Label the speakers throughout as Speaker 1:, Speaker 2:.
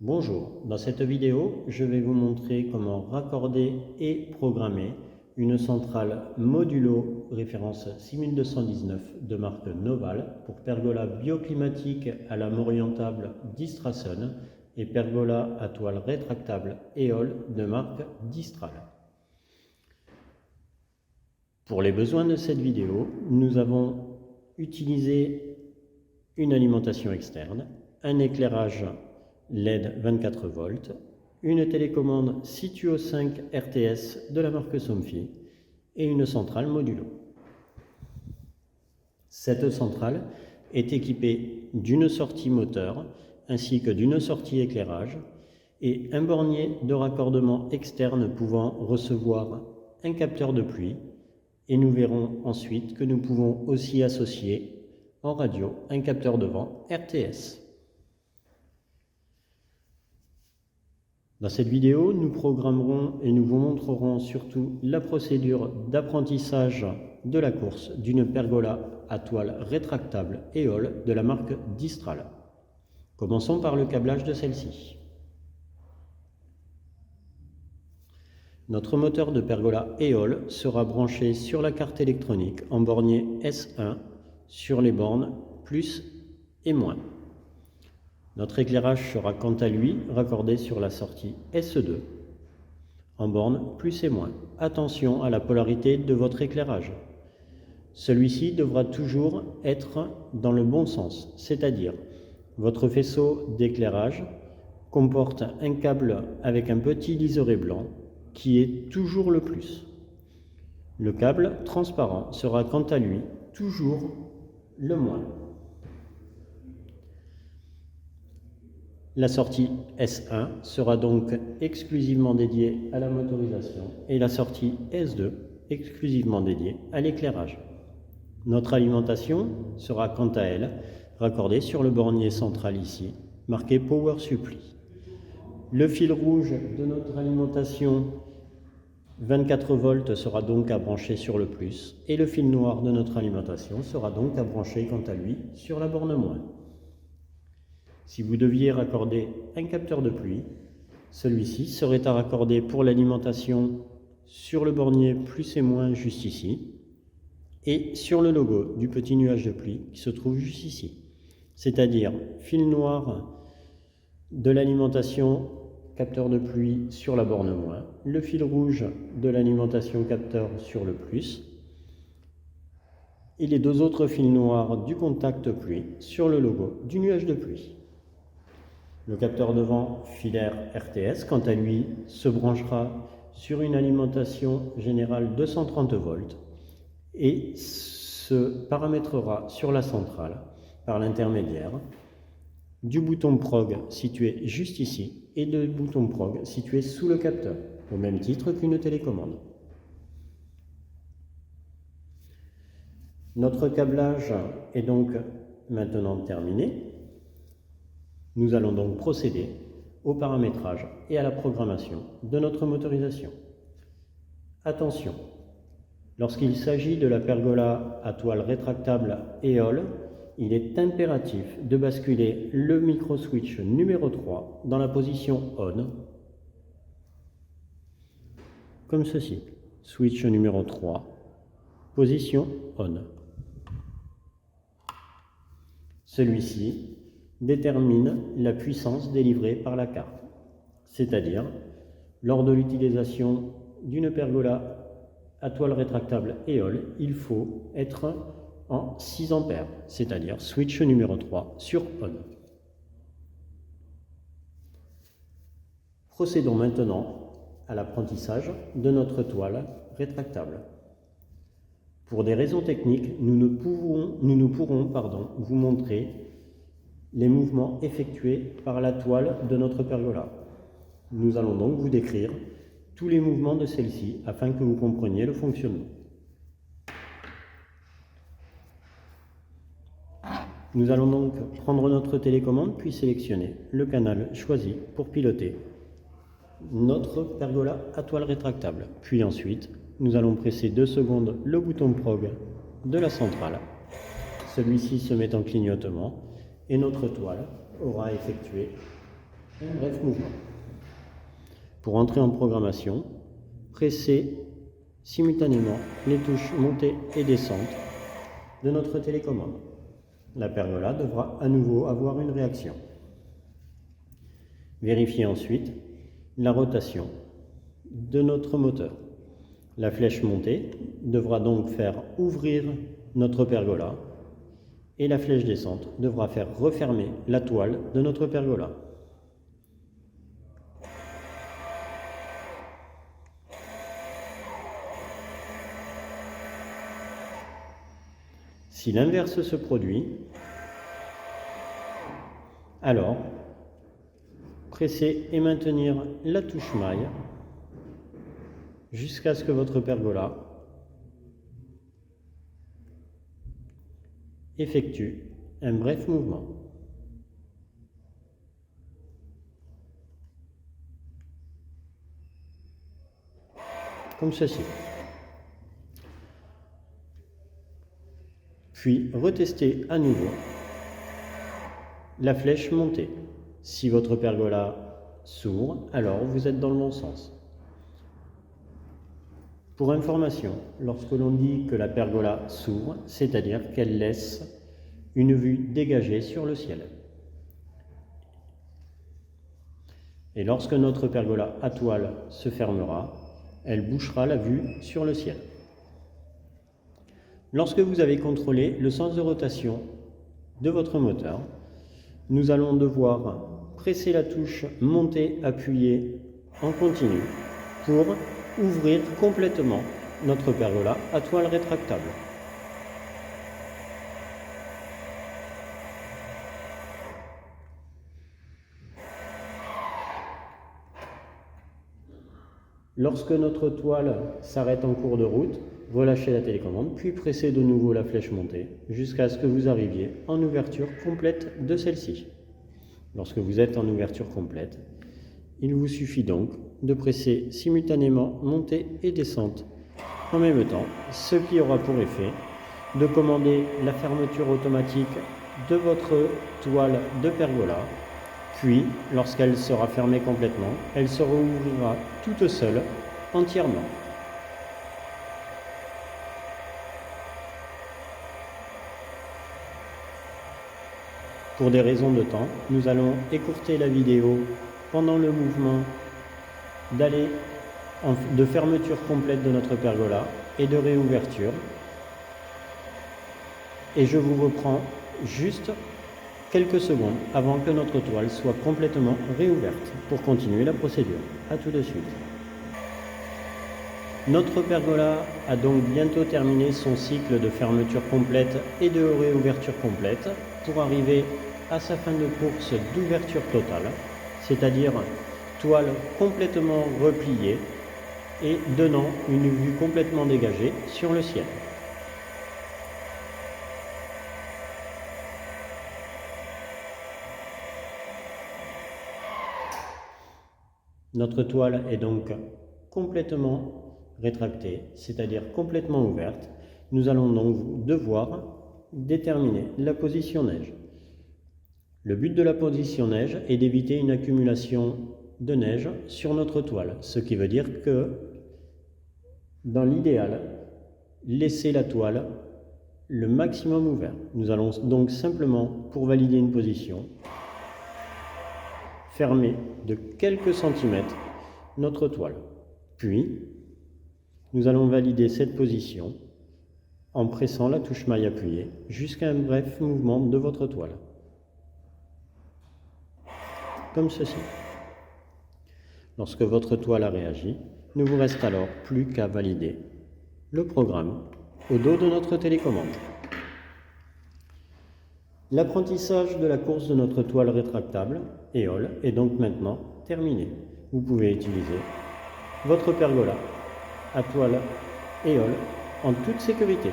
Speaker 1: Bonjour, dans cette vidéo, je vais vous montrer comment raccorder et programmer une centrale modulo référence 6219 de marque Noval pour pergola bioclimatique à lame orientable d'Istrason et pergola à toile rétractable Eole de marque Distral. Pour les besoins de cette vidéo, nous avons utilisé une alimentation externe, un éclairage LED 24 volts, une télécommande Situo 5 RTS de la marque Somfy et une centrale modulo. Cette centrale est équipée d'une sortie moteur ainsi que d'une sortie éclairage et un bornier de raccordement externe pouvant recevoir un capteur de pluie, et nous verrons ensuite que nous pouvons aussi associer en radio un capteur de vent RTS. Dans cette vidéo, nous programmerons et nous vous montrerons surtout la procédure d'apprentissage de la course d'une pergola à toile rétractable Eole de la marque Distral. Commençons par le câblage de celle-ci. Notre moteur de pergola Eole sera branché sur la carte électronique en bornier S1 sur les bornes plus et moins. Notre éclairage sera quant à lui raccordé sur la sortie S2 en borne plus et moins. Attention à la polarité de votre éclairage. Celui-ci devra toujours être dans le bon sens, c'est-à-dire votre faisceau d'éclairage comporte un câble avec un petit liseré blanc qui est toujours le plus. Le câble transparent sera quant à lui toujours le moins. La sortie S1 sera donc exclusivement dédiée à la motorisation et la sortie S2 exclusivement dédiée à l'éclairage. Notre alimentation sera quant à elle raccordée sur le bornier central ici, marqué Power Supply. Le fil rouge de notre alimentation 24 volts sera donc à brancher sur le plus et le fil noir de notre alimentation sera donc à brancher quant à lui sur la borne moins. Si vous deviez raccorder un capteur de pluie, celui-ci serait à raccorder pour l'alimentation sur le bornier plus et moins juste ici et sur le logo du petit nuage de pluie qui se trouve juste ici. C'est-à-dire fil noir de l'alimentation capteur de pluie sur la borne moins, le fil rouge de l'alimentation capteur sur le plus et les deux autres fils noirs du contact pluie sur le logo du nuage de pluie. Le capteur de vent filaire RTS, quant à lui, se branchera sur une alimentation générale 230 volts et se paramétrera sur la centrale par l'intermédiaire du bouton prog situé juste ici et du bouton prog situé sous le capteur, au même titre qu'une télécommande. Notre câblage est donc maintenant terminé. Nous allons donc procéder au paramétrage et à la programmation de notre motorisation. Attention, lorsqu'il s'agit de la pergola à toile rétractable Eole, il est impératif de basculer le micro-switch numéro 3 dans la position ON, comme ceci. Switch numéro 3, position ON. Celui-ci détermine la puissance délivrée par la carte, c'est-à-dire lors de l'utilisation d'une pergola à toile rétractable Eole, il faut être en 6 ampères, c'est-à-dire switch numéro 3 sur ON. Procédons maintenant à l'apprentissage de notre toile rétractable. Pour des raisons techniques, nous ne pourrons vous montrer les mouvements effectués par la toile de notre pergola. Nous allons donc vous décrire tous les mouvements de celle-ci afin que vous compreniez le fonctionnement. Nous allons donc prendre notre télécommande puis sélectionner le canal choisi pour piloter notre pergola à toile rétractable. Puis ensuite, nous allons presser 2 secondes le bouton prog de la centrale. Celui-ci se met en clignotement et notre toile aura effectué un bref mouvement. Pour entrer en programmation, pressez simultanément les touches montée et descente de notre télécommande. La pergola devra à nouveau avoir une réaction. Vérifiez ensuite la rotation de notre moteur. La flèche montée devra donc faire ouvrir notre pergola et la flèche descente devra faire refermer la toile de notre pergola. Si l'inverse se produit, alors pressez et maintenir la touche maille jusqu'à ce que votre pergola effectue un bref mouvement. Comme ceci. Puis retestez à nouveau la flèche montée. Si votre pergola s'ouvre, alors vous êtes dans le bon sens. Pour information, lorsque l'on dit que la pergola s'ouvre, c'est-à-dire qu'elle laisse une vue dégagée sur le ciel. Et lorsque notre pergola à toile se fermera, elle bouchera la vue sur le ciel. Lorsque vous avez contrôlé le sens de rotation de votre moteur, nous allons devoir presser la touche montée appuyée en continu pour ouvrir complètement notre pergola à toile rétractable. Lorsque notre toile s'arrête en cours de route, relâchez la télécommande, puis pressez de nouveau la flèche montée jusqu'à ce que vous arriviez en ouverture complète de celle-ci. Lorsque vous êtes en ouverture complète, il vous suffit donc de presser simultanément montée et descente en même temps, ce qui aura pour effet de commander la fermeture automatique de votre toile de pergola. Puis, lorsqu'elle sera fermée complètement, elle se rouvrira toute seule, entièrement. Pour des raisons de temps, nous allons écourter la vidéo pendant le mouvement de fermeture complète de notre pergola et de réouverture. Et je vous reprends juste quelques secondes avant que notre toile soit complètement réouverte pour continuer la procédure. A tout de suite. Notre pergola a donc bientôt terminé son cycle de fermeture complète et de réouverture complète pour arriver à sa fin de course d'ouverture totale, c'est-à-dire toile complètement repliée et donnant une vue complètement dégagée sur le ciel. Notre toile est donc complètement rétractée, c'est-à-dire complètement ouverte. Nous allons donc devoir déterminer la position neige. Le but de la position neige est d'éviter une accumulation de neige sur notre toile, ce qui veut dire que, dans l'idéal, laisser la toile le maximum ouvert. Nous allons donc simplement, pour valider une position, fermer de quelques centimètres notre toile. Puis, nous allons valider cette position en pressant la touche maille appuyée jusqu'à un bref mouvement de votre toile. Comme ceci. Lorsque votre toile a réagi, il ne vous reste alors plus qu'à valider le programme au dos de notre télécommande. L'apprentissage de la course de notre toile rétractable, Éole, est donc maintenant terminé. Vous pouvez utiliser votre pergola à toile Éole en toute sécurité.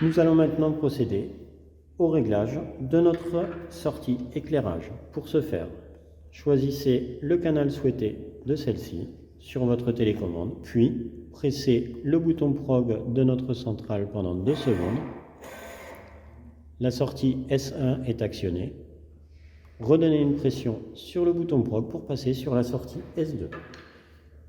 Speaker 1: Nous allons maintenant procéder au réglage de notre sortie éclairage. Pour ce faire, choisissez le canal souhaité de celle-ci sur votre télécommande, puis pressez le bouton prog de notre centrale pendant 2 secondes. La sortie S1 est actionnée redonnez une pression sur le bouton prog pour passer sur la sortie S2.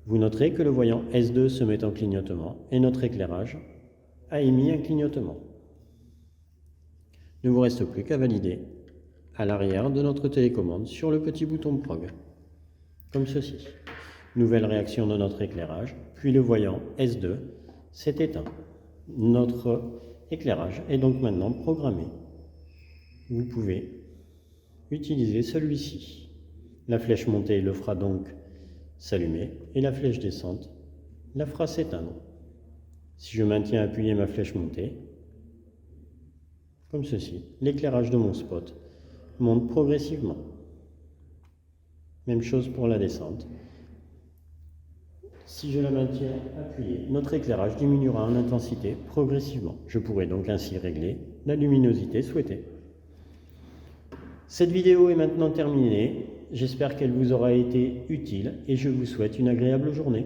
Speaker 1: Vous noterez que le voyant S2 se met en clignotement et notre éclairage a émis un clignotement. Il ne vous reste plus qu'à valider à l'arrière de notre télécommande sur le petit bouton prog, comme ceci. Nouvelle réaction de notre éclairage, puis le voyant S2 s'est éteint. Notre éclairage est donc maintenant programmé. Vous pouvez utiliser celui-ci. La flèche montée le fera donc s'allumer et la flèche descente la fera s'éteindre. Si je maintiens appuyé ma flèche montée, comme ceci, l'éclairage de mon spot monte progressivement. Même chose pour la descente. Si je la maintiens appuyée, notre éclairage diminuera en intensité progressivement. Je pourrai donc ainsi régler la luminosité souhaitée. Cette vidéo est maintenant terminée. J'espère qu'elle vous aura été utile et je vous souhaite une agréable journée.